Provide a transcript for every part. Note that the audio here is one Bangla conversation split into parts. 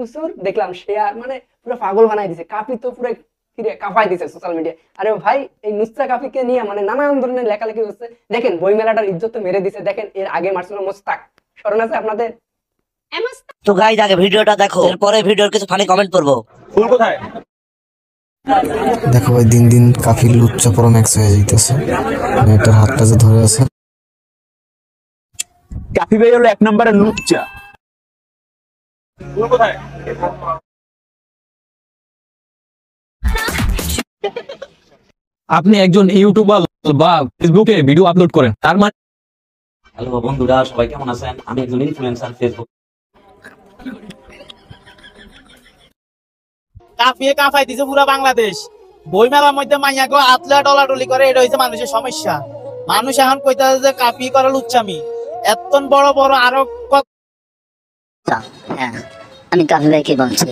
প্রচুর দেখলাম শেয়ার, মানে পুরো পাগল বানাই দিছে। কাফি তো পুরো কাঁপাই দিছে সোশ্যাল মিডিয়া। আরে ভাই এই নুসরা কাফিকে নিয়ে মানে নানান ধরনের লেখালেখি হচ্ছে। দেখেন বই মেলাটার ইজ্জত তো মেরে দিছে। দেখেন এর আগে মারছিল মোস্তাক, স্মরণ আছে আপনাদের? তো গাইস আগে ভিডিওটা দেখো, এরপরে ভিডিওর কিছু ফানি কমেন্ট করবো। ফুল কোথায়? দেখো ভাই দিন দিন কাফির লুচ্চা পরো ম্যাক্স হয়ে যাইতেছে। মেয়েটার হাতটা যে ধরে আছে, কাফি ভাই হলো এক নম্বরের লুচ্চা। ফুল কোথায়? আপনি একজন ইউটিউবার বা ফেসবুকে ভিডিও আপলোড করেন, তার মানে হ্যালো বন্ধুরা, সবাই কেমন আছেন? আমি একজন ইনফ্লুয়েন্সার ফেসবুক। কাফিয়ে কাফাই দিছে পুরো বাংলাদেশ। বই মেলার মধ্যে মাইয়া গো আতলা ডলাডলি করে, এটা হইছে মানুষের সমস্যা। মানুষ এখন কইতাছে যে কাফি করা লুচ্চামি। এত বড় বড় আরো হ্যাঁ আমি কাফি ভাইকে বলছি,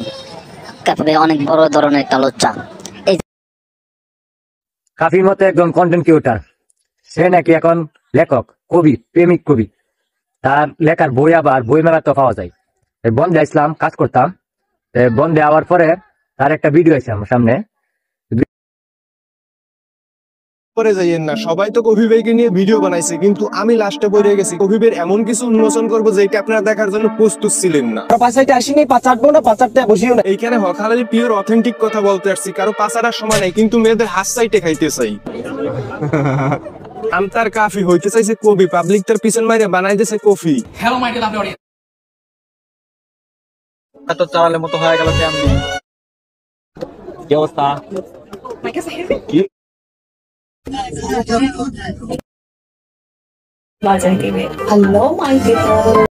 কাফি ভাই অনেক বড় ধরনের একটা লুচ্চা। কাফির মতো একজন কন্টেন্ট ক্রিয়েটর, সে নাকি এখন লেখক, কবি, প্রেমিক কবি। তার লেখার বই আবার বই মেলা তো পাওয়া যায়। বন্ধে আসলাম, কাজ করতাম। বন্ধে আওয়ার পরে তার একটা ভিডিও আছে আমার সামনে। পরে যাইয়েন না, সবাই তো কফি ভাইকে নিয়ে ভিডিও বানাইছে, কিন্তু আমি লাস্টে পড়ে গেছি। কফি ভাইয়ের এমন কিছু উন্মোচন করবো যেটা আপনারা দেখার জন্য প্রস্তুত ছিলেন না। পাঁচাইতে আসিনি, পাঁচাটবো না, পাঁচাটতে বসিও না। এইখানে হকালালি পিওর অথেন্টিক কথা বলতে আসছি, কারো পাচারার সময় নাই, কিন্তু মেয়েদের হাত সাইটে খাইতে চাই। আমি তার কাফি হইতে চাইছে কবি, পাবলিক তার পিছন মাইরে বানাই দিয়েছে coffee. Hello my dear audience, এত চালালের মতো হয়ে গেল কেমনি? কি অবস্থা? কি Hello, my people.